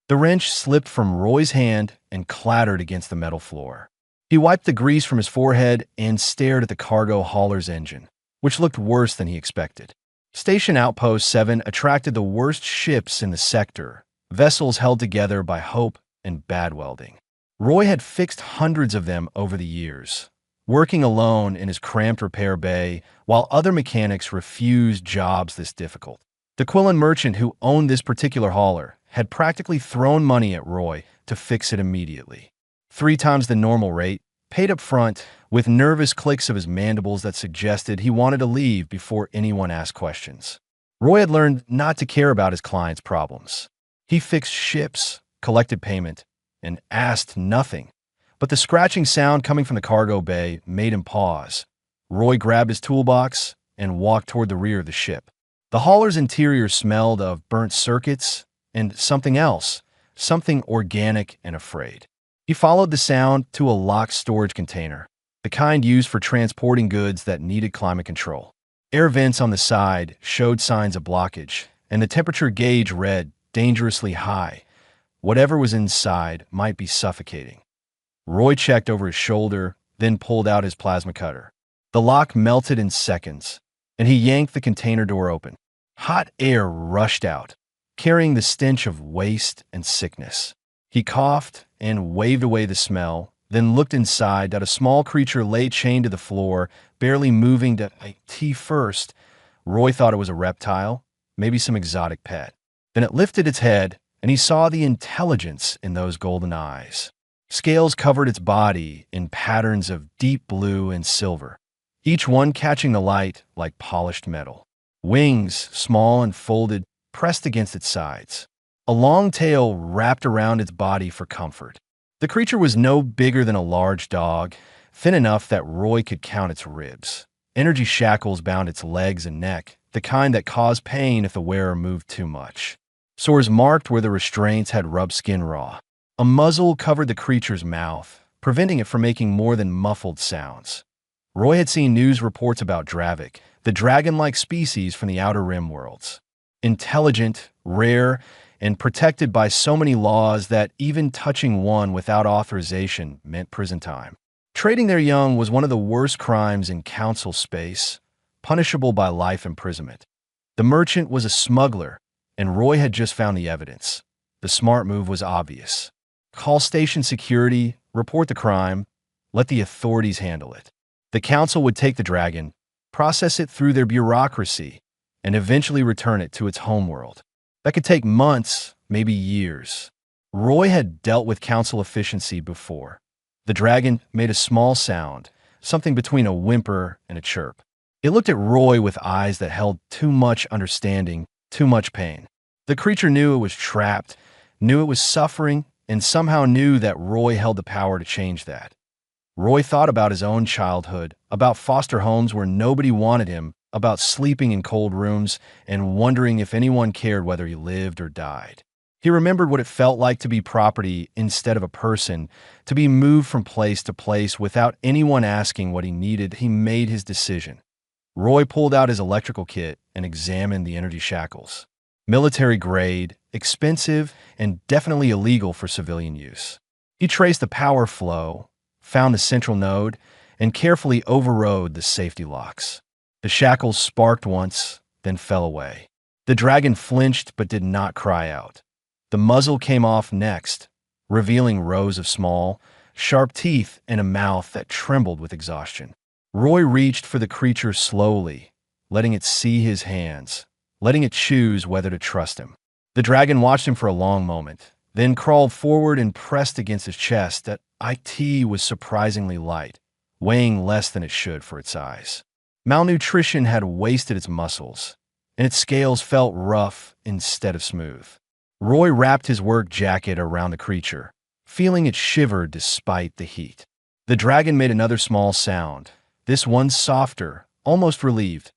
The wrench slipped from Roy's hand and clattered against the metal floor. He wiped the grease from his forehead and stared at the cargo hauler's engine, which looked worse than he expected. Station Outpost 7 attracted the worst ships in the sector, vessels held together by hope and bad welding. Roy had fixed hundreds of them over the years, working alone in his cramped repair bay while other mechanics refused jobs this difficult. The Quillen merchant who owned this particular hauler had practically thrown money at Roy to fix it immediately. 3 times the normal rate, paid up front, with nervous clicks of his mandibles that suggested he wanted to leave before anyone asked questions. Roy had learned not to care about his clients' problems. He fixed ships, collected payment, and asked nothing. But the scratching sound coming from the cargo bay made him pause. Roy grabbed his toolbox and walked toward the rear of the ship. The hauler's interior smelled of burnt circuits and something else, something organic and afraid. He followed the sound to a locked storage container, the kind used for transporting goods that needed climate control. Air vents on the side showed signs of blockage, and the temperature gauge read dangerously high. Whatever was inside might be suffocating. Roy checked over his shoulder, then pulled out his plasma cutter. The lock melted in seconds, and he yanked the container door open. Hot air rushed out, carrying the stench of waste and sickness. He coughed and waved away the smell, then looked inside at a small creature lay chained to the floor, barely moving to tea first. Roy thought it was a reptile, maybe some exotic pet. Then it lifted its head, and he saw the intelligence in those golden eyes. Scales covered its body in patterns of deep blue and silver, each one catching the light like polished metal. Wings, small and folded, pressed against its sides. A long tail wrapped around its body for comfort. The creature was no bigger than a large dog, thin enough that Roy could count its ribs. Energy shackles bound its legs and neck, the kind that caused pain if the wearer moved too much. Sores marked where the restraints had rubbed skin raw. A muzzle covered the creature's mouth, preventing it from making more than muffled sounds. Roy had seen news reports about Dravik, the dragon-like species from the Outer Rim worlds. Intelligent, rare, and protected by so many laws that even touching one without authorization meant prison time. Trading their young was one of the worst crimes in council space, punishable by life imprisonment. The merchant was a smuggler, and Roy had just found the evidence. The smart move was obvious. Call station security, report the crime, let the authorities handle it. The council would take the dragon, process it through their bureaucracy, and eventually return it to its homeworld. That could take months, maybe years. Roy had dealt with council efficiency before. The dragon made a small sound, something between a whimper and a chirp. It looked at Roy with eyes that held too much understanding, too much pain. The creature knew it was trapped, knew it was suffering, and somehow knew that Roy held the power to change that. Roy thought about his own childhood, about foster homes where nobody wanted him, about sleeping in cold rooms and wondering if anyone cared whether he lived or died. He remembered what it felt like to be property instead of a person, to be moved from place to place without anyone asking what he needed. He made his decision. Roy pulled out his electrical kit and examined the energy shackles. Military grade, expensive, and definitely illegal for civilian use. He traced the power flow, found the central node, and carefully overrode the safety locks. The shackles sparked once, then fell away. The dragon flinched but did not cry out. The muzzle came off next, revealing rows of small, sharp teeth and a mouth that trembled with exhaustion. Roy reached for the creature slowly, letting it see his hands, letting it choose whether to trust him. The dragon watched him for a long moment, then crawled forward and pressed against his chest. That IT was surprisingly light, weighing less than it should for its size. Malnutrition had wasted its muscles, and its scales felt rough instead of smooth. Roy wrapped his work jacket around the creature, feeling it shiver despite the heat. The dragon made another small sound, this one softer, almost relieved.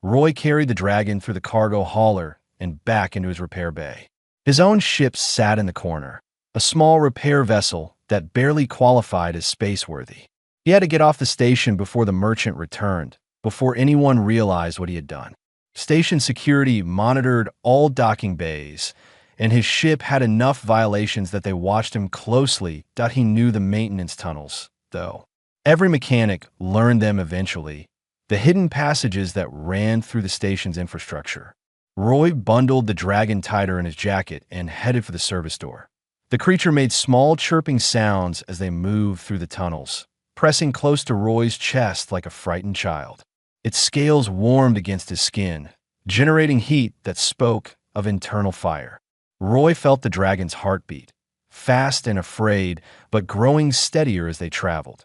Roy carried the dragon through the cargo hauler and back into his repair bay. His own ship sat in the corner, a small repair vessel that barely qualified as spaceworthy. He had to get off the station before the merchant returned, before anyone realized what he had done. Station security monitored all docking bays, and his ship had enough violations that they watched him closely. He knew the maintenance tunnels, though. Every mechanic learned them eventually, the hidden passages that ran through the station's infrastructure. Roy bundled the dragon tighter in his jacket and headed for the service door. The creature made small chirping sounds as they moved through the tunnels, pressing close to Roy's chest like a frightened child. Its scales warmed against his skin, generating heat that spoke of internal fire. Roy felt the dragon's heartbeat, fast and afraid, but growing steadier as they traveled.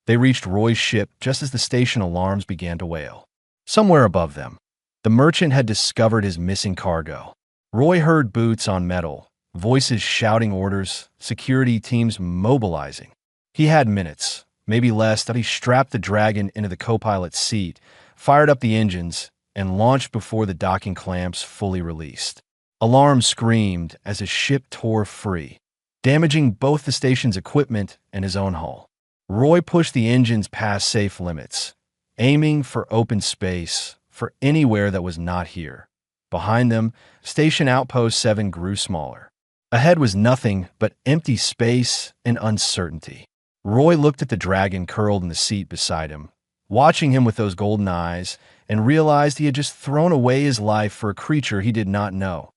They reached Roy's ship just as the station alarms began to wail. Somewhere above them, the merchant had discovered his missing cargo. Roy heard boots on metal, voices shouting orders, security teams mobilizing. He had minutes, maybe less, that he strapped the dragon into the co-pilot's seat, fired up the engines, and launched before the docking clamps fully released. Alarms screamed as his ship tore free, damaging both the station's equipment and his own hull. Roy pushed the engines past safe limits, aiming for open space, for anywhere that was not here. Behind them, Station Outpost 7 grew smaller. Ahead was nothing but empty space and uncertainty. Roy looked at the dragon curled in the seat beside him, watching him with those golden eyes, and realized he had just thrown away his life for a creature he did not know.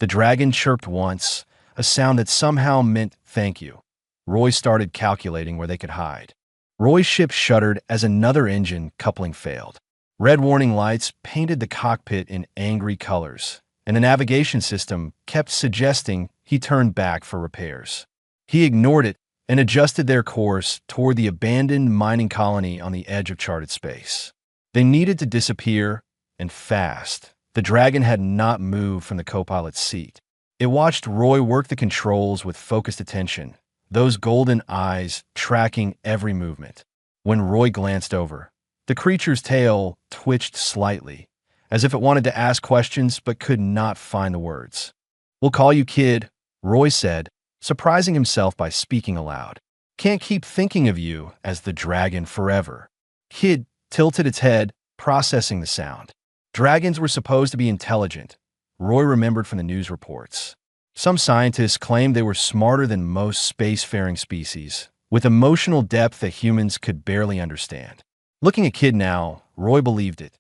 The dragon chirped once, a sound that somehow meant thank you. Roy started calculating where they could hide. Roy's ship shuddered as another engine coupling failed. Red warning lights painted the cockpit in angry colors, and the navigation system kept suggesting he turn back for repairs. He ignored it and adjusted their course toward the abandoned mining colony on the edge of charted space. They needed to disappear, and fast. The dragon had not moved from the co-pilot's seat. It watched Roy work the controls with focused attention, those golden eyes tracking every movement. When Roy glanced over, the creature's tail twitched slightly, as if it wanted to ask questions but could not find the words. "We'll call you Kid," Roy said, surprising himself by speaking aloud. "Can't keep thinking of you as the dragon forever." Kid tilted its head, processing the sound. Dragons were supposed to be intelligent, Roy remembered from the news reports. Some scientists claimed they were smarter than most spacefaring species, with emotional depth that humans could barely understand. Looking at Kid now, Roy believed it.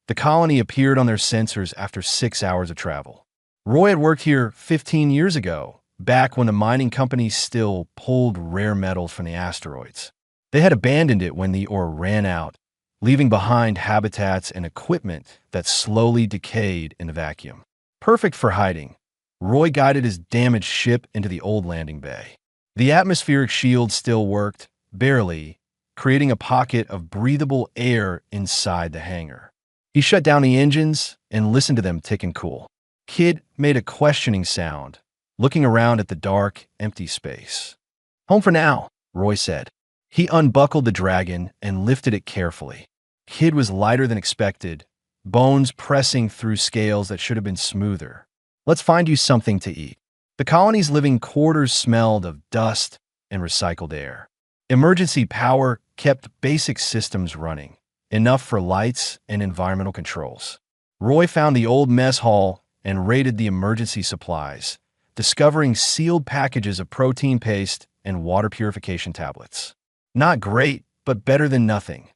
The colony appeared on their sensors after 6 hours of travel. Roy had worked here 15 years ago, back when the mining companies still pulled rare metals from the asteroids. They had abandoned it when the ore ran out, leaving behind habitats and equipment that slowly decayed in the vacuum. Perfect for hiding, Roy guided his damaged ship into the old landing bay. The atmospheric shield still worked, barely, creating a pocket of breathable air inside the hangar. He shut down the engines and listened to them tick and cool. Kid made a questioning sound, looking around at the dark, empty space. "Home for now," Roy said. He unbuckled the dragon and lifted it carefully. Kid was lighter than expected, bones pressing through scales that should have been smoother. "Let's find you something to eat." The colony's living quarters smelled of dust and recycled air. Emergency power kept basic systems running, enough for lights and environmental controls. Roy found the old mess hall and raided the emergency supplies, discovering sealed packages of protein paste and water purification tablets. Not great, but better than nothing.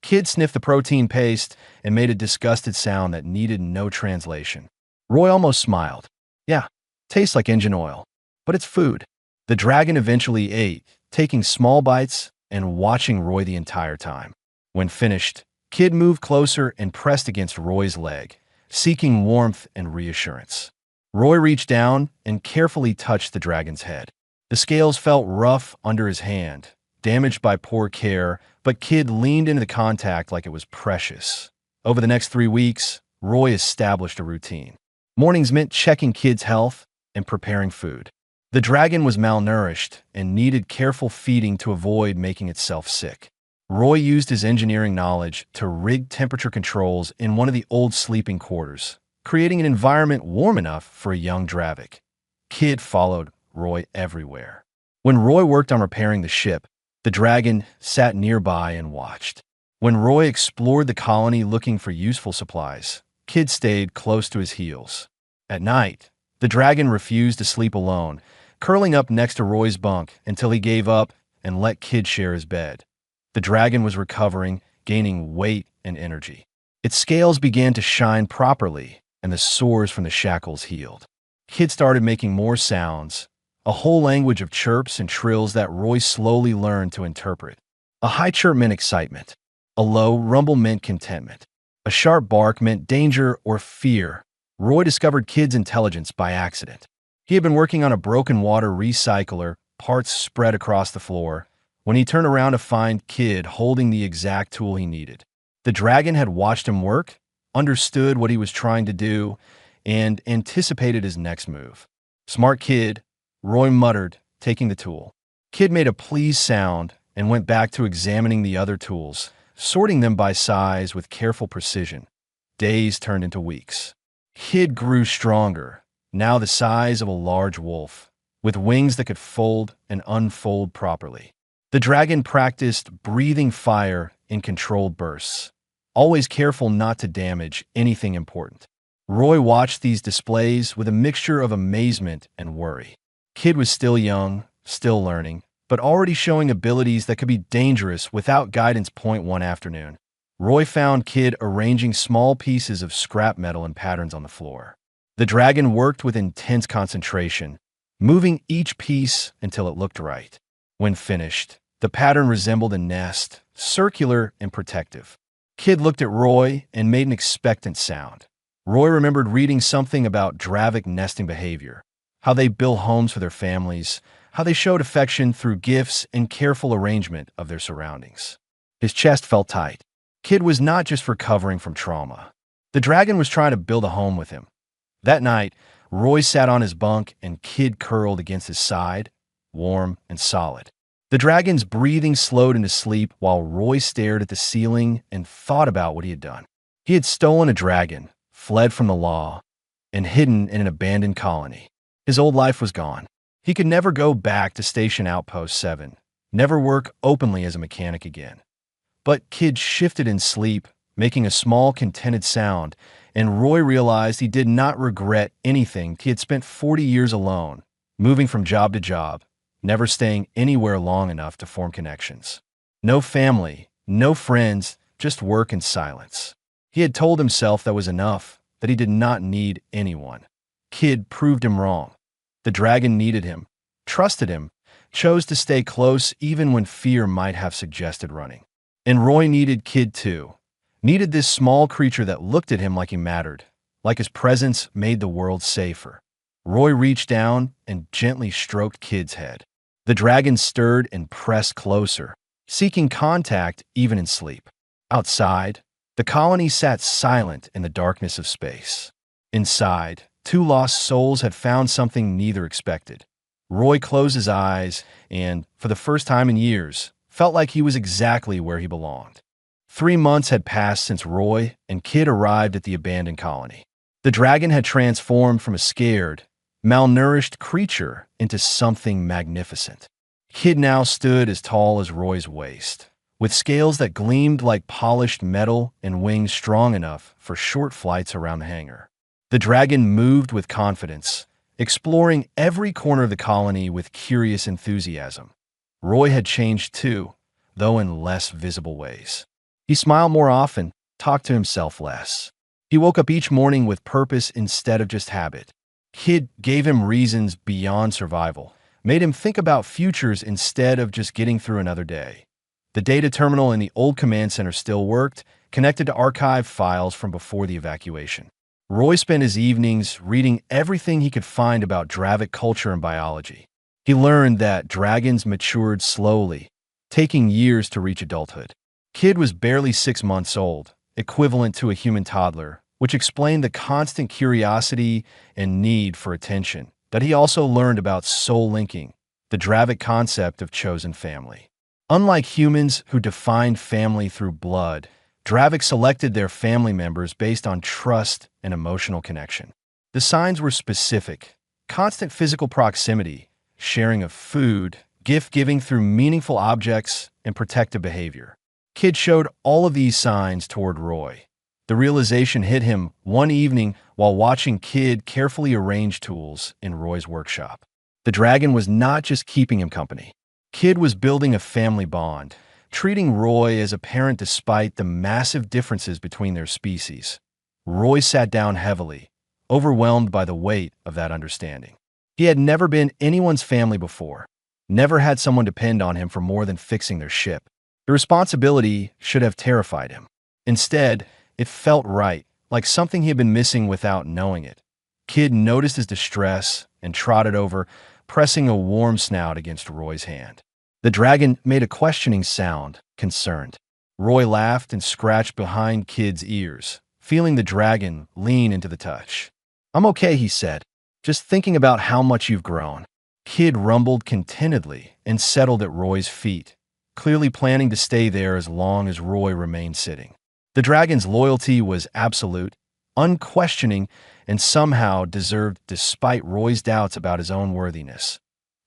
Kid sniffed the protein paste and made a disgusted sound that needed no translation. Roy almost smiled. "Yeah, tastes like engine oil, but it's food." The dragon eventually ate, taking small bites and watching Roy the entire time. When finished, Kid moved closer and pressed against Roy's leg, seeking warmth and reassurance. Roy reached down and carefully touched the dragon's head. The scales felt rough under his hand, damaged by poor care, but Kid leaned into the contact like it was precious. Over the next 3 weeks, Roy established a routine. Mornings meant checking Kid's health and preparing food. The dragon was malnourished and needed careful feeding to avoid making itself sick. Roy used his engineering knowledge to rig temperature controls in one of the old sleeping quarters, creating an environment warm enough for a young Dravik. Kid followed Roy everywhere. When Roy worked on repairing the ship, the dragon sat nearby and watched. When Roy explored the colony looking for useful supplies, Kid stayed close to his heels. At night, The dragon refused to sleep alone, curling up next to Roy's bunk until he gave up and let Kid share his bed. The dragon was recovering, gaining weight and energy. Its scales began to shine properly, and the sores from the shackles healed. Kid started making more sounds, a whole language of chirps and trills that Roy slowly learned to interpret. A high chirp meant excitement. A low rumble meant contentment. A sharp bark meant danger or fear. Roy discovered Kid's intelligence by accident. He had been working on a broken water recycler, parts spread across the floor, when he turned around to find Kid holding the exact tool he needed. The dragon had watched him work, understood what he was trying to do, and anticipated his next move. "Smart kid," Roy muttered, taking the tool. Kid made a pleased sound and went back to examining the other tools, sorting them by size with careful precision. Days turned into weeks. Kid grew stronger, now the size of a large wolf, with wings that could fold and unfold properly. The dragon practiced breathing fire in controlled bursts, always careful not to damage anything important. Roy watched these displays with a mixture of amazement and worry. Kid was still young, still learning, but already showing abilities that could be dangerous without guidance. One afternoon, Roy found Kid arranging small pieces of scrap metal in patterns on the floor. The dragon worked with intense concentration, moving each piece until it looked right. When finished, the pattern resembled a nest, circular and protective. Kid looked at Roy and made an expectant sound. Roy remembered reading something about Dravic nesting behavior, how they built homes for their families, how they showed affection through gifts and careful arrangement of their surroundings. His chest felt tight. Kid was not just recovering from trauma. The dragon was trying to build a home with him. That night, Roy sat on his bunk and Kid curled against his side, warm and solid. The dragon's breathing slowed into sleep while Roy stared at the ceiling and thought about what he had done. He had stolen a dragon, fled from the law, and hidden in an abandoned colony. His old life was gone. He could never go back to Station Outpost 7, never work openly as a mechanic again. But Kid shifted in sleep, making a small, contented sound, and Roy realized he did not regret anything. He had spent 40 years alone, moving from job to job, never staying anywhere long enough to form connections. No family, no friends, just work and silence. He had told himself that was enough, that he did not need anyone. Kid proved him wrong. The dragon needed him, trusted him, chose to stay close even when fear might have suggested running. And Roy needed Kid too. Needed this small creature that looked at him like he mattered, like his presence made the world safer. Roy reached down and gently stroked Kid's head. The dragon stirred and pressed closer, seeking contact even in sleep. Outside, the colony sat silent in the darkness of space. Inside, two lost souls had found something neither expected. Roy closed his eyes and, for the first time in years, felt like he was exactly where he belonged. 3 months had passed since Roy and Kid arrived at the abandoned colony. The dragon had transformed from a scared, malnourished creature into something magnificent. Kid now stood as tall as Roy's waist, with scales that gleamed like polished metal and wings strong enough for short flights around the hangar. The dragon moved with confidence, exploring every corner of the colony with curious enthusiasm. Roy had changed too, though in less visible ways. He smiled more often, talked to himself less. He woke up each morning with purpose instead of just habit. Kid gave him reasons beyond survival, made him think about futures instead of just getting through another day. The data terminal in the old command center still worked, connected to archive files from before the evacuation. Roy spent his evenings reading everything he could find about Dravic culture and biology. He learned that dragons matured slowly, taking years to reach adulthood. Kid was barely 6 months old, equivalent to a human toddler, which explained the constant curiosity and need for attention. But he also learned about soul linking, the Dravic concept of chosen family. Unlike humans who defined family through blood, Dravic selected their family members based on trust and emotional connection. The signs were specific: constant physical proximity, sharing of food, gift-giving through meaningful objects, and protective behavior. Kid showed all of these signs toward Roy. The realization hit him one evening while watching Kid carefully arrange tools in Roy's workshop. The dragon was not just keeping him company. Kid was building a family bond, treating Roy as a parent despite the massive differences between their species. Roy sat down heavily, overwhelmed by the weight of that understanding. He had never been anyone's family before, never had someone depend on him for more than fixing their ship. The responsibility should have terrified him. Instead, it felt right, like something he had been missing without knowing it. Kid noticed his distress and trotted over, pressing a warm snout against Roy's hand. The dragon made a questioning sound, concerned. Roy laughed and scratched behind Kid's ears, feeling the dragon lean into the touch. "I'm okay," he said, "just thinking about how much you've grown." Kid rumbled contentedly and settled at Roy's feet, clearly planning to stay there as long as Roy remained sitting. The dragon's loyalty was absolute, unquestioning, and somehow deserved despite Roy's doubts about his own worthiness.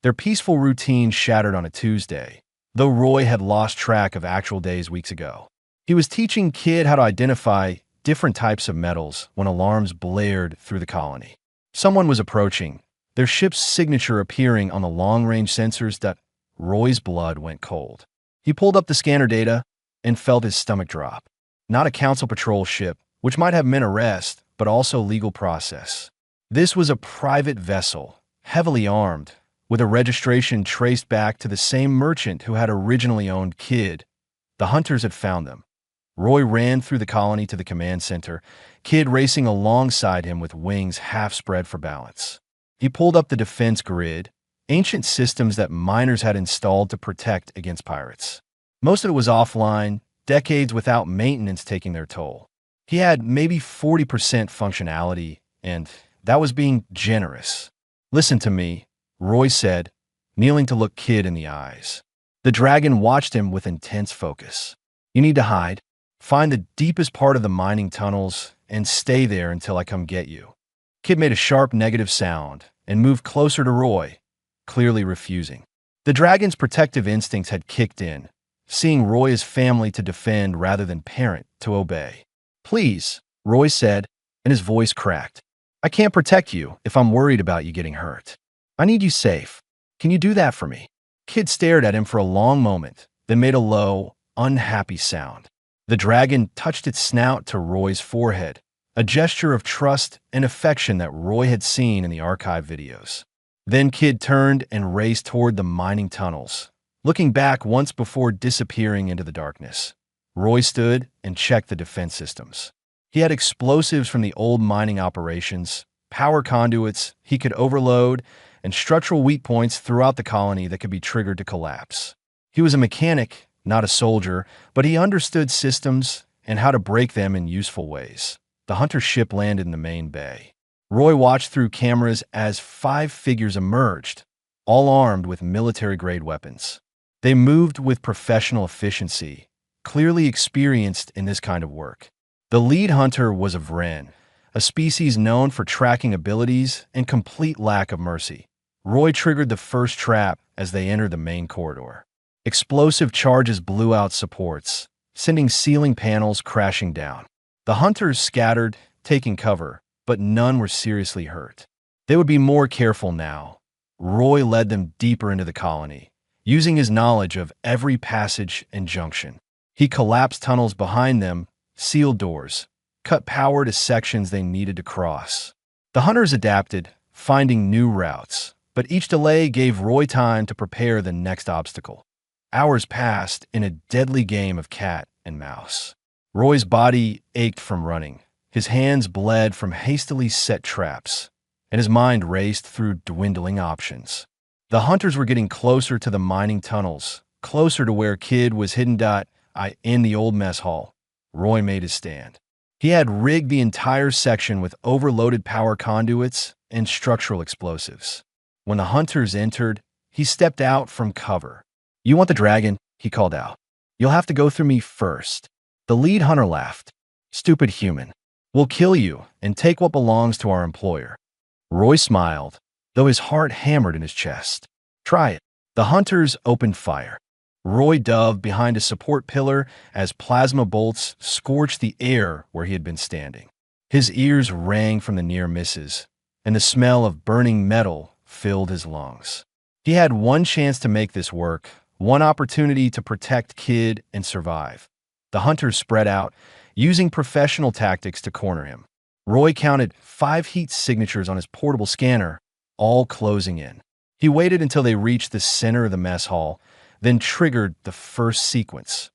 Their peaceful routine shattered on a Tuesday, though Roy had lost track of actual days weeks ago. He was teaching Kid how to identify different types of metals when alarms blared through the colony. Someone was approaching, their ship's signature appearing on the long-range sensors. That Roy's blood went cold. He pulled up the scanner data and felt his stomach drop. Not a council patrol ship, which might have meant arrest, but also legal process. This was a private vessel, heavily armed, with a registration traced back to the same merchant who had originally owned Kid. The hunters had found them. Roy ran through the colony to the command center, Kid racing alongside him with wings half spread for balance. He pulled up the defense grid, ancient systems that miners had installed to protect against pirates. Most of it was offline, decades without maintenance taking their toll. He had maybe 40% functionality, and that was being generous. "Listen to me," Roy said, kneeling to look Kid in the eyes. The dragon watched him with intense focus. "You need to hide. Find the deepest part of the mining tunnels and stay there until I come get you." Kid made a sharp negative sound and moved closer to Roy, clearly refusing. The dragon's protective instincts had kicked in, seeing Roy as family to defend rather than parent to obey. "Please," Roy said, and his voice cracked. "I can't protect you if I'm worried about you getting hurt. I need you safe. Can you do that for me?" Kid stared at him for a long moment, then made a low, unhappy sound. The dragon touched its snout to Roy's forehead, a gesture of trust and affection that Roy had seen in the archive videos. Then Kid turned and raced toward the mining tunnels, looking back once before disappearing into the darkness. Roy stood and checked the defense systems. He had explosives from the old mining operations, power conduits he could overload, and structural weak points throughout the colony that could be triggered to collapse. He was a mechanic, not a soldier, but he understood systems and how to break them in useful ways. The hunter ship landed in the main bay. Roy watched through cameras as 5 figures emerged, all armed with military-grade weapons. They moved with professional efficiency, clearly experienced in this kind of work. The lead hunter was a Vren, a species known for tracking abilities and complete lack of mercy. Roy triggered the first trap as they entered the main corridor. Explosive charges blew out supports, sending ceiling panels crashing down. The hunters scattered, taking cover, but none were seriously hurt. They would be more careful now. Roy led them deeper into the colony, using his knowledge of every passage and junction. He collapsed tunnels behind them, sealed doors, cut power to sections they needed to cross. The hunters adapted, finding new routes, but each delay gave Roy time to prepare the next obstacle. Hours passed in a deadly game of cat and mouse. Roy's body ached from running. His hands bled from hastily set traps, and his mind raced through dwindling options. The hunters were getting closer to the mining tunnels, closer to where Kid was hidden. In the old mess hall, Roy made his stand. He had rigged the entire section with overloaded power conduits and structural explosives. When the hunters entered, he stepped out from cover. "You want the dragon?" he called out. "You'll have to go through me first." The lead hunter laughed. "Stupid human. We'll kill you and take what belongs to our employer." Roy smiled, though his heart hammered in his chest. "Try it." The hunters opened fire. Roy dove behind a support pillar as plasma bolts scorched the air where he had been standing. His ears rang from the near misses, and the smell of burning metal filled his lungs. He had one chance to make this work, one opportunity to protect Kid and survive. The hunters spread out, using professional tactics to corner him. Roy counted 5 heat signatures on his portable scanner, all closing in. He waited until they reached the center of the mess hall, then triggered the first sequence.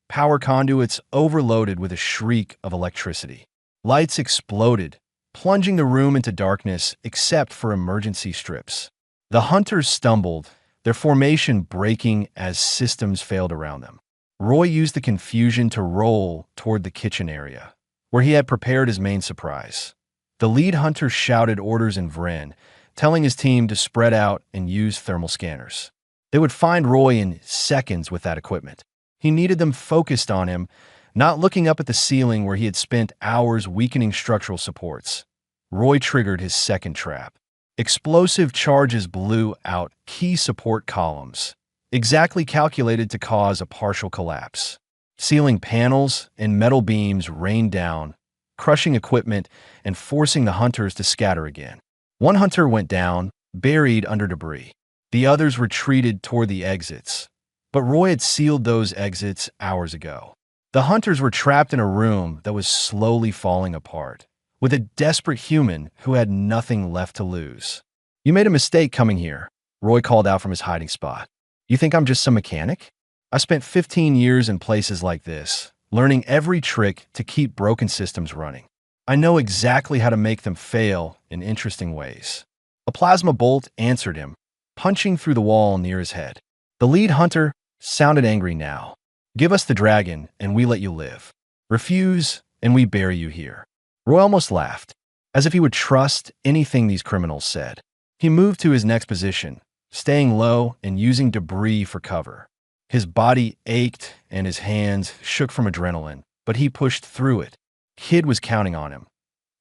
Power conduits overloaded with a shriek of electricity. Lights exploded, plunging the room into darkness except for emergency strips. The hunters stumbled, their formation breaking as systems failed around them. Roy used the confusion to roll toward the kitchen area, where he had prepared his main surprise. The lead hunter shouted orders in Vren, telling his team to spread out and use thermal scanners. They would find Roy in seconds with that equipment. He needed them focused on him, not looking up at the ceiling where he had spent hours weakening structural supports. Roy triggered his second trap. Explosive charges blew out key support columns, exactly calculated to cause a partial collapse. Ceiling panels and metal beams rained down, crushing equipment and forcing the hunters to scatter again. One hunter went down, buried under debris. The others retreated toward the exits, but Roy had sealed those exits hours ago. The hunters were trapped in a room that was slowly falling apart, with a desperate human who had nothing left to lose. "You made a mistake coming here," Roy called out from his hiding spot. "You think I'm just some mechanic? I spent 15 years in places like this, learning every trick to keep broken systems running. I know exactly how to make them fail in interesting ways." A plasma bolt answered him, punching through the wall near his head. The lead hunter sounded angry now. "Give us the dragon, and we let you live. Refuse, and we bury you here." Roy almost laughed, as if he would trust anything these criminals said. He moved to his next position, staying low and using debris for cover. His body ached and his hands shook from adrenaline, but he pushed through it. Kid was counting on him.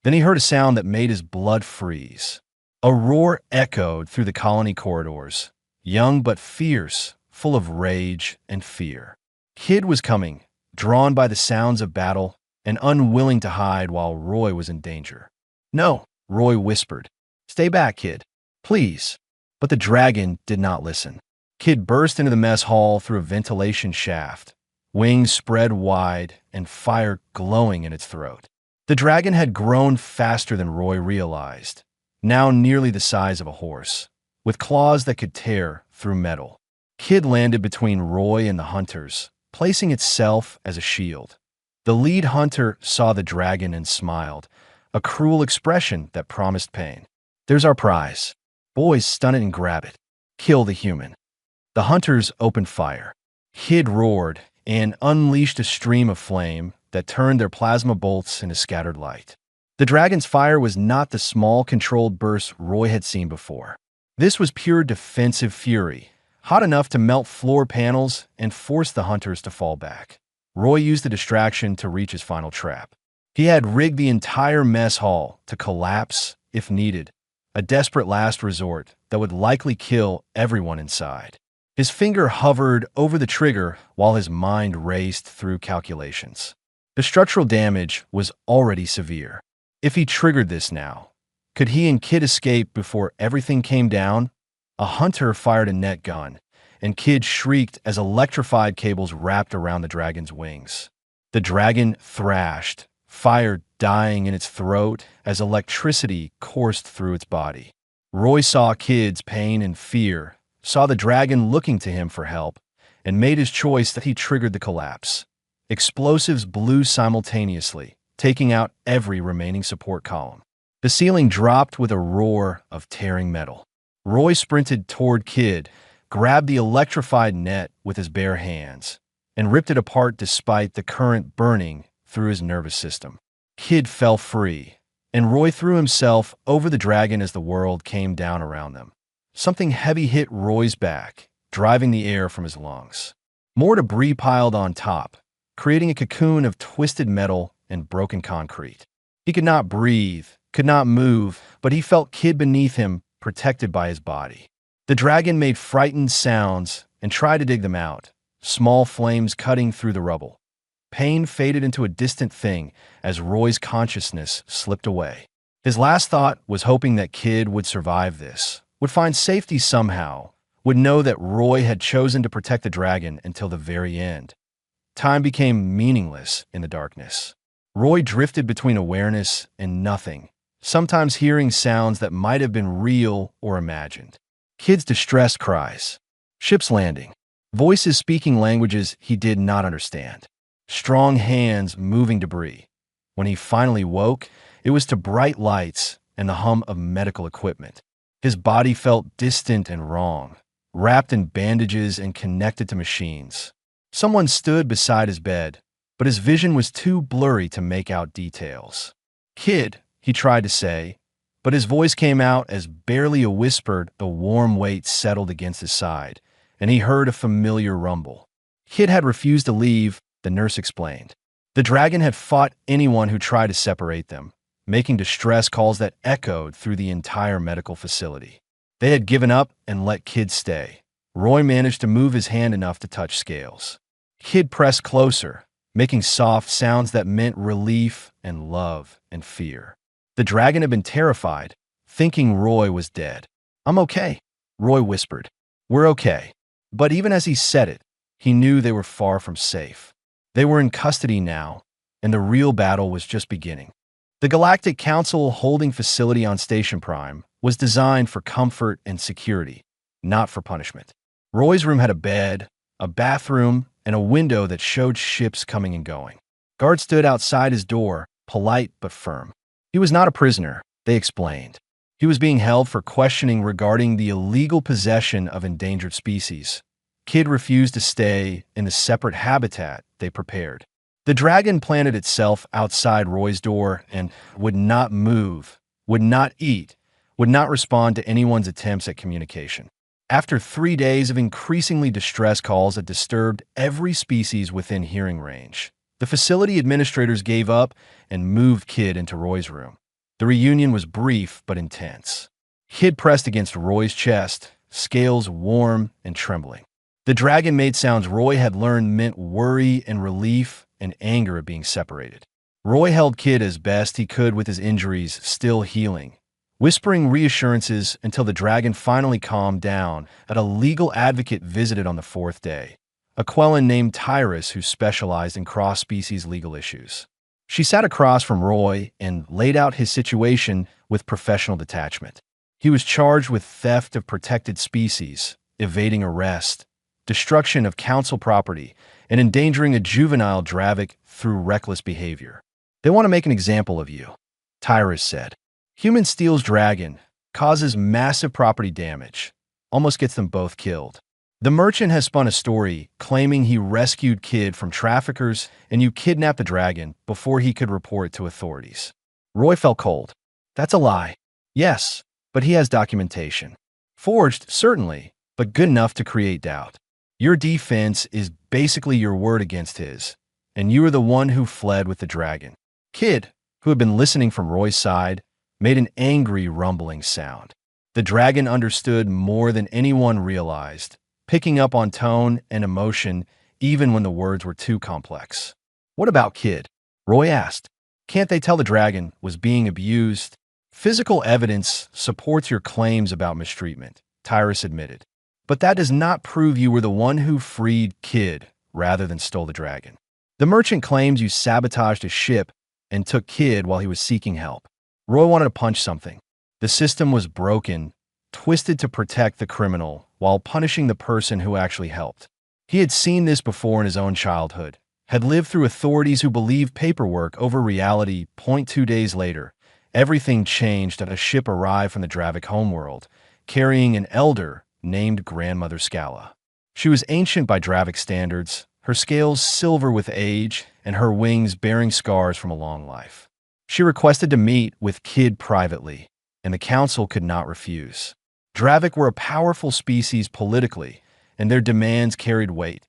Then he heard a sound that made his blood freeze. A roar echoed through the colony corridors, young but fierce, full of rage and fear. Kid was coming, drawn by the sounds of battle and unwilling to hide while Roy was in danger. "No," Roy whispered. "Stay back, Kid. Please." But the dragon did not listen. Kid burst into the mess hall through a ventilation shaft, wings spread wide and fire glowing in its throat. The dragon had grown faster than Roy realized, now nearly the size of a horse, with claws that could tear through metal. Kid landed between Roy and the hunters, placing itself as a shield. The lead hunter saw the dragon and smiled, a cruel expression that promised pain. "There's our prize. Boys, stun it and grab it. Kill the human." The hunters opened fire. Kid roared and unleashed a stream of flame that turned their plasma bolts into scattered light. The dragon's fire was not the small, controlled bursts Roy had seen before. This was pure defensive fury, hot enough to melt floor panels and force the hunters to fall back. Roy used the distraction to reach his final trap. He had rigged the entire mess hall to collapse if needed, a desperate last resort that would likely kill everyone inside. His finger hovered over the trigger while his mind raced through calculations. The structural damage was already severe. If he triggered this now, could he and Kid escape before everything came down? A hunter fired a net gun, and Kid shrieked as electrified cables wrapped around the dragon's wings. The dragon thrashed, fire dying in its throat as electricity coursed through its body. Roy saw Kid's pain and fear, saw the dragon looking to him for help, and made his choice that he triggered the collapse. Explosives blew simultaneously, taking out every remaining support column. The ceiling dropped with a roar of tearing metal. Roy sprinted toward Kid, grabbed the electrified net with his bare hands, and ripped it apart despite the current burning through his nervous system. Kid fell free, and Roy threw himself over the dragon as the world came down around them. Something heavy hit Roy's back, driving the air from his lungs. More debris piled on top, creating a cocoon of twisted metal and broken concrete. He could not breathe, could not move, but he felt Kid beneath him, protected by his body. The dragon made frightened sounds and tried to dig them out, small flames cutting through the rubble. Pain faded into a distant thing as Roy's consciousness slipped away. His last thought was hoping that Kid would survive this, would find safety somehow, would know that Roy had chosen to protect the dragon until the very end. Time became meaningless in the darkness. Roy drifted between awareness and nothing, sometimes hearing sounds that might have been real or imagined. Kid's distressed cries. Ships landing. Voices speaking languages he did not understand. Strong hands moving debris. When he finally woke, it was to bright lights and the hum of medical equipment. His body felt distant and wrong, wrapped in bandages and connected to machines. Someone stood beside his bed, but his vision was too blurry to make out details. "Kid," he tried to say, but his voice came out as barely a whisper. The warm weight settled against his side, and he heard a familiar rumble. Kid had refused to leave, the nurse explained. The dragon had fought anyone who tried to separate them, making distress calls that echoed through the entire medical facility. They had given up and let Kid stay. Roy managed to move his hand enough to touch scales. Kid pressed closer, making soft sounds that meant relief and love and fear. The dragon had been terrified, thinking Roy was dead. "I'm okay," Roy whispered. "We're okay." But even as he said it, he knew they were far from safe. They were in custody now, and the real battle was just beginning. The Galactic Council holding facility on Station Prime was designed for comfort and security, not for punishment. Roy's room had a bed, a bathroom, and a window that showed ships coming and going. Guards stood outside his door, polite but firm. He was not a prisoner, they explained. He was being held for questioning regarding the illegal possession of endangered species. Kid refused to stay in the separate habitat they prepared. The dragon planted itself outside Roy's door and would not move, would not eat, would not respond to anyone's attempts at communication. After 3 days of increasingly distress calls that disturbed every species within hearing range, the facility administrators gave up and moved Kid into Roy's room. The reunion was brief but intense. Kid pressed against Roy's chest, scales warm and trembling. The dragon made sounds Roy had learned meant worry and relief and anger at being separated. Roy held Kid as best he could with his injuries still healing, whispering reassurances until the dragon finally calmed down at a legal advocate visited on the 4th day, a Quellan named Tyrus who specialized in cross-species legal issues. She sat across from Roy and laid out his situation with professional detachment. He was charged with theft of protected species, evading arrest, destruction of council property, and endangering a juvenile Dravik through reckless behavior. "They want to make an example of you," Tyrus said. "Human steals dragon, causes massive property damage, almost gets them both killed. The merchant has spun a story claiming he rescued Kid from traffickers and you kidnapped the dragon before he could report it to authorities." Roy felt cold. "That's a lie." "Yes, but he has documentation. Forged, certainly, but good enough to create doubt. Your defense is basically your word against his, and you were the one who fled with the dragon." Kid, who had been listening from Roy's side, made an angry rumbling sound. The dragon understood more than anyone realized, picking up on tone and emotion even when the words were too complex. "What about Kid?" Roy asked. "Can't they tell the dragon was being abused?" "Physical evidence supports your claims about mistreatment," Tyrus admitted. "But that does not prove you were the one who freed Kid rather than stole the dragon. The merchant claims you sabotaged his ship and took Kid while he was seeking help." Roy wanted to punch something. The system was broken, twisted to protect the criminal while punishing the person who actually helped. He had seen this before in his own childhood, had lived through authorities who believed paperwork over reality. 2 days later, everything changed as a ship arrived from the Dravik homeworld, carrying an elder named Grandmother Scala. She was ancient by Dravik standards, her scales silver with age and her wings bearing scars from a long life. She requested to meet with Kid privately, and the council could not refuse. Dravik were a powerful species politically, and their demands carried weight.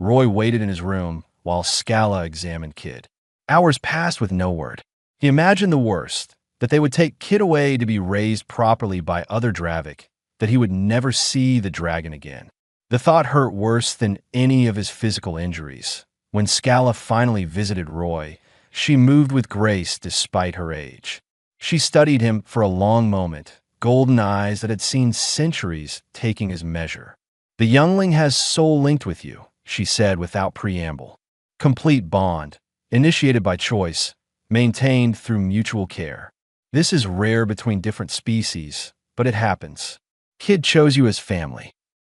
Roy waited in his room while Scala examined Kid. Hours passed with no word. He imagined the worst, that they would take Kid away to be raised properly by other Dravik, that he would never see the dragon again. The thought hurt worse than any of his physical injuries. When Scala finally visited Roy, she moved with grace despite her age. She studied him for a long moment, golden eyes that had seen centuries taking his measure. "The youngling has soul linked with you," she said without preamble. "Complete bond, initiated by choice, maintained through mutual care. This is rare between different species, but it happens. Kid chose you as family."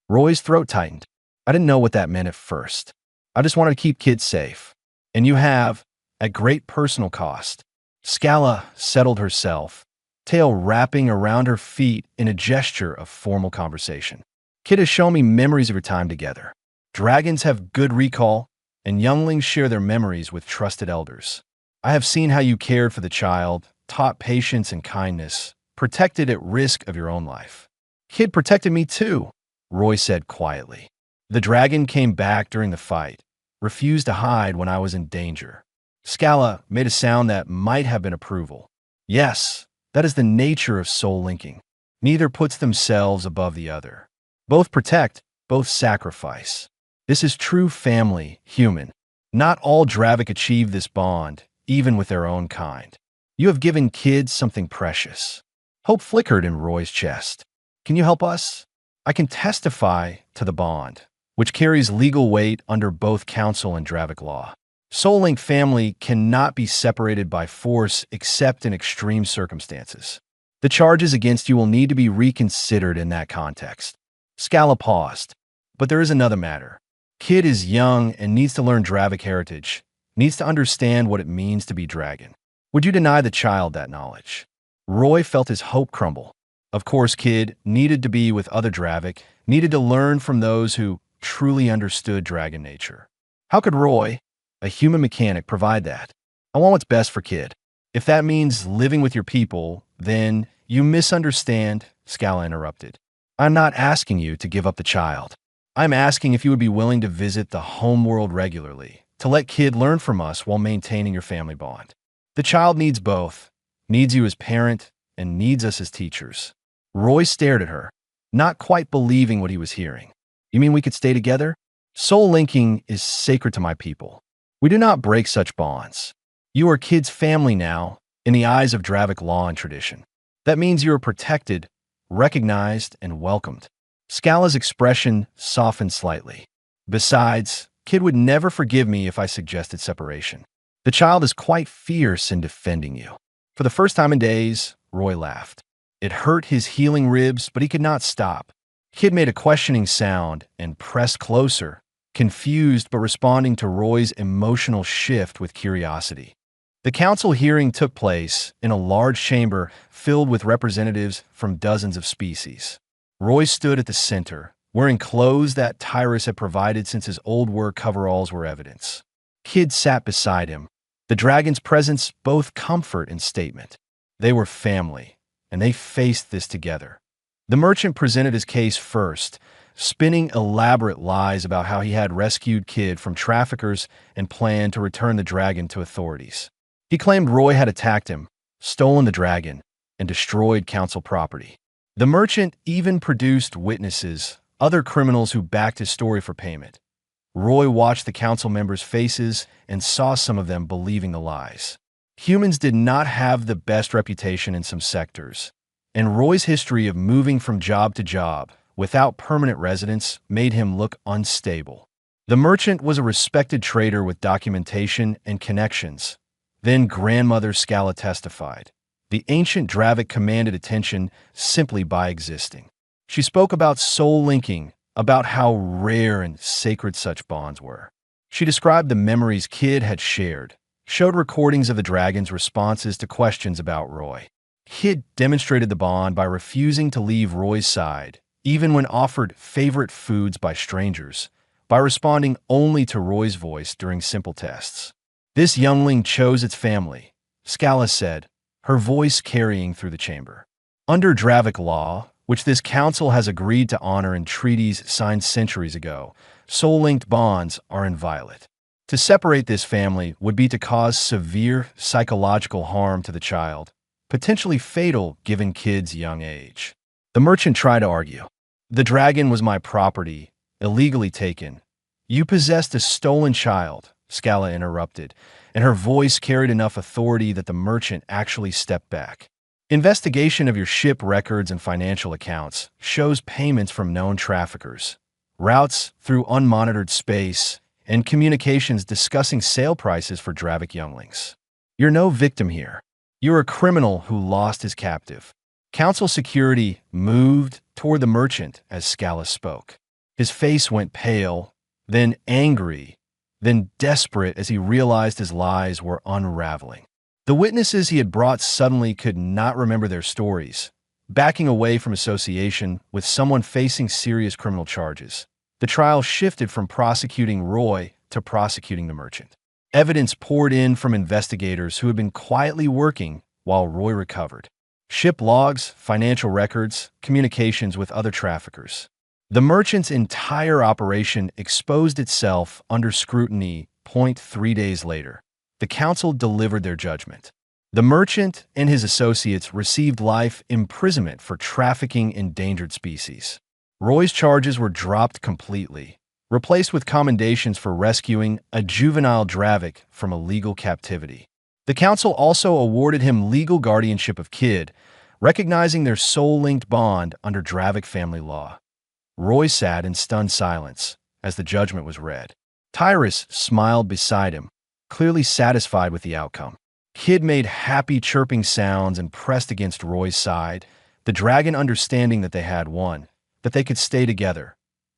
Roy's throat tightened. "I didn't know what that meant at first. I just wanted to keep kids safe. And you have, at great personal cost." Scala settled herself, tail wrapping around her feet in a gesture of formal conversation. "Kid has shown me memories of your time together. Dragons have good recall, and younglings share their memories with trusted elders. I have seen how you cared for the child, taught patience and kindness, protected at risk of your own life." "Kid protected me too," Roy said quietly. "The dragon came back during the fight, refused to hide when I was in danger." Scala made a sound that might have been approval. "Yes, that is the nature of soul linking. Neither puts themselves above the other. Both protect, both sacrifice. This is true family, human. Not all Dravik achieve this bond, even with their own kind. You have given kids something precious." Hope flickered in Roy's chest. "Can you help us? I can testify to the bond, which carries legal weight under both council and Dravik law. Soul-linked family cannot be separated by force except in extreme circumstances. The charges against you will need to be reconsidered in that context." Scala paused. "But there is another matter. Kid is young and needs to learn Dravik heritage, needs to understand what it means to be dragon. Would you deny the child that knowledge?" Roy felt his hope crumble. Of course, Kid needed to be with other Dravik, needed to learn from those who truly understood dragon nature. How could Roy, a human mechanic, provide that? "I want what's best for Kid. If that means living with your people, then you misunderstand," Scala interrupted. "I'm not asking you to give up the child. I'm asking if you would be willing to visit the home world regularly, to let Kid learn from us while maintaining your family bond. The child needs both, needs you as parent and needs us as teachers." Roy stared at her, not quite believing what he was hearing. "You mean we could stay together? Soul linking is sacred to my people. We do not break such bonds. You are Kid's family now, in the eyes of Dravik law and tradition. That means you are protected, recognized, and welcomed." Scala's expression softened slightly. "Besides, Kid would never forgive me if I suggested separation. The child is quite fierce in defending you." For the first time in days, Roy laughed. It hurt his healing ribs, but he could not stop. Kid made a questioning sound and pressed closer, confused but responding to Roy's emotional shift with curiosity. The council hearing took place in a large chamber filled with representatives from dozens of species. Roy stood at the center, wearing clothes that Tyrus had provided since his old work coveralls were evidence. Kid sat beside him, the dragon's presence both comfort and statement. They were family, and they faced this together. The merchant presented his case first, spinning elaborate lies about how he had rescued Kid from traffickers and planned to return the dragon to authorities. He claimed Roy had attacked him, stolen the dragon, and destroyed council property. The merchant even produced witnesses, other criminals who backed his story for payment. Roy watched the council members' faces and saw some of them believing the lies. Humans did not have the best reputation in some sectors, and Roy's history of moving from job to job without permanent residence made him look unstable. The merchant was a respected trader with documentation and connections. Then Grandmother Scala testified. The ancient Dravik commanded attention simply by existing. She spoke about soul linking, about how rare and sacred such bonds were. She described the memories Kid had shared, showed recordings of the dragon's responses to questions about Roy. Kid demonstrated the bond by refusing to leave Roy's side, even when offered favorite foods by strangers, by responding only to Roy's voice during simple tests. This youngling chose its family, Scala said, her voice carrying through the chamber. Under Dravik law, which this council has agreed to honor in treaties signed centuries ago, soul-linked bonds are inviolate. To separate this family would be to cause severe psychological harm to the child, potentially fatal given Kid's young age. The merchant tried to argue. The dragon was my property, illegally taken. You possessed a stolen child, Scala interrupted, and her voice carried enough authority that the merchant actually stepped back. Investigation of your ship records and financial accounts shows payments from known traffickers, routes through unmonitored space, and communications discussing sale prices for Dravik younglings. You're no victim here. You're a criminal who lost his captive. Council security moved toward the merchant as Scala spoke. His face went pale, then angry, then desperate as he realized his lies were unraveling. The witnesses he had brought suddenly could not remember their stories, backing away from association with someone facing serious criminal charges. The trial shifted from prosecuting Roy to prosecuting the merchant. Evidence poured in from investigators who had been quietly working while Roy recovered. Ship logs, financial records, communications with other traffickers. The merchant's entire operation exposed itself under scrutiny. 3 days later, the council delivered their judgment. The merchant and his associates received life imprisonment for trafficking endangered species. Roy's charges were dropped completely, replaced with commendations for rescuing a juvenile Dravik from illegal captivity. The council also awarded him legal guardianship of Kid, recognizing their soul-linked bond under Dravik family law. Roy sat in stunned silence as the judgment was read. Tyrus smiled beside him, clearly satisfied with the outcome. Kid made happy chirping sounds and pressed against Roy's side, the dragon understanding that they had won, that they could stay together.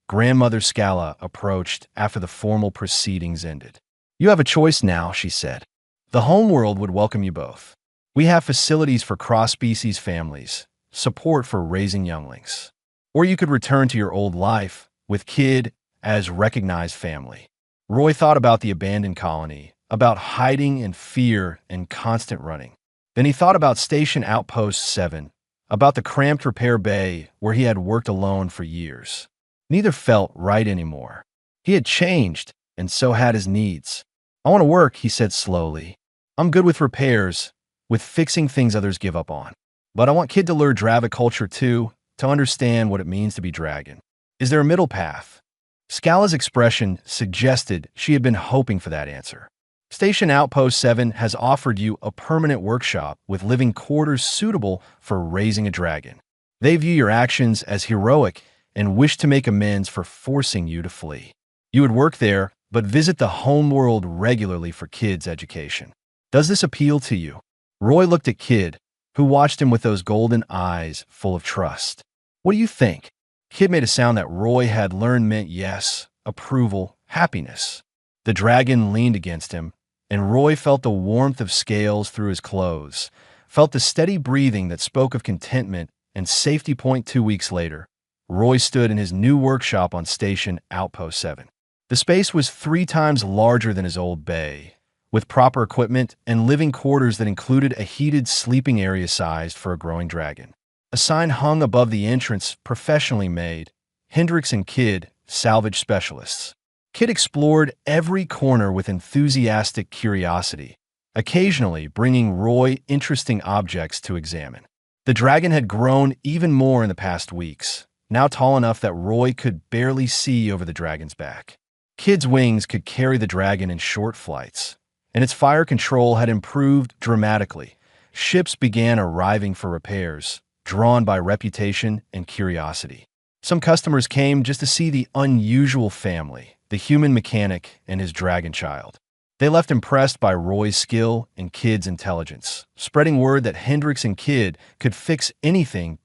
Grandmother Scala approached after the formal proceedings ended. You have a choice now, she said. The homeworld would welcome you both. We have facilities for cross-species families, support for raising younglings. Or you could return to your old life, with Kid as recognized family. Roy thought about the abandoned colony, about hiding in fear and constant running. Then he thought about Station Outpost 7, about the cramped repair bay where he had worked alone for years. Neither felt right anymore. He had changed, and so had his needs. I want to work, he said slowly. I'm good with repairs, with fixing things others give up on. But I want Kid to learn Dravik culture too, to understand what it means to be dragon. Is there a middle path? Scala's expression suggested she had been hoping for that answer. Station Outpost 7 has offered you a permanent workshop with living quarters suitable for raising a dragon. They view your actions as heroic and wish to make amends for forcing you to flee. You would work there, but visit the homeworld regularly for Kid's education. Does this appeal to you? Roy looked at Kid, who watched him with those golden eyes full of trust. What do you think? Kid made a sound that Roy had learned meant yes, approval, happiness. The dragon leaned against him, and Roy felt the warmth of scales through his clothes, felt the steady breathing that spoke of contentment and safety. 2 weeks later, Roy stood in his new workshop on Station Outpost 7. The space was 3 times larger than his old bay, with proper equipment and living quarters that included a heated sleeping area sized for a growing dragon. A sign hung above the entrance, professionally made, Hendricks and Kid, salvage specialists. Kid explored every corner with enthusiastic curiosity, occasionally bringing Roy interesting objects to examine. The dragon had grown even more in the past weeks, now tall enough that Roy could barely see over the dragon's back. Kid's wings could carry the dragon in short flights, and its fire control had improved dramatically. Ships began arriving for repairs, drawn by reputation and curiosity. Some customers came just to see the unusual family, the human mechanic and his dragon child. They left impressed by Roy's skill and Kid's intelligence, spreading word that Hendricks and Kid could fix anything.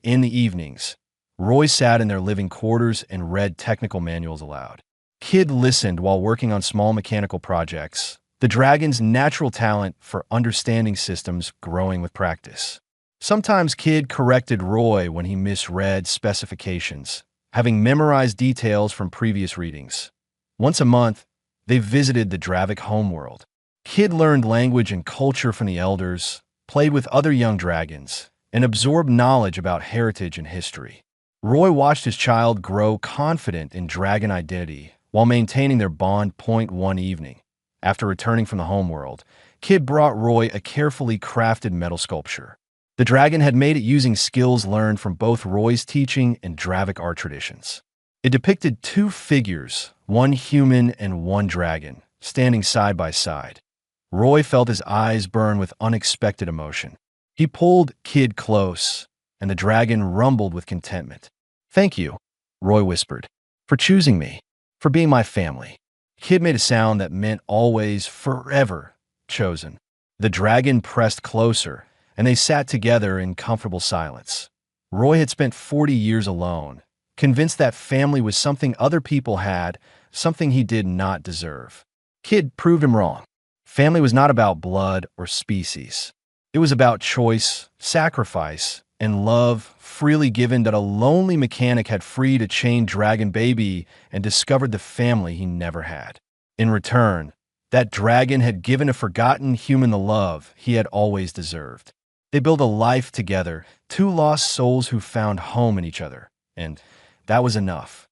In the evenings, Roy sat in their living quarters and read technical manuals aloud. Kid listened while working on small mechanical projects, the dragon's natural talent for understanding systems growing with practice. Sometimes Kid corrected Roy when he misread specifications, having memorized details from previous readings. Once a month, they visited the Dravik homeworld. Kid learned language and culture from the elders, played with other young dragons, and absorbed knowledge about heritage and history. Roy watched his child grow confident in dragon identity while maintaining their bond. One evening, after returning from the homeworld, Kid brought Roy a carefully crafted metal sculpture. The dragon had made it using skills learned from both Roy's teaching and Dravik art traditions. It depicted two figures, one human and one dragon, standing side by side. Roy felt his eyes burn with unexpected emotion. He pulled Kid close, and the dragon rumbled with contentment. "Thank you," Roy whispered, "for choosing me, for being my family." Kid made a sound that meant always, forever chosen. The dragon pressed closer, and they sat together in comfortable silence. Roy had spent 40 years alone, convinced that family was something other people had, something he did not deserve. Kid proved him wrong. Family was not about blood or species. It was about choice, sacrifice, and love freely given that a lonely mechanic had freed a chained dragon baby and discovered the family he never had. In return, that dragon had given a forgotten human the love he had always deserved. They built a life together, two lost souls who found home in each other, and that was enough.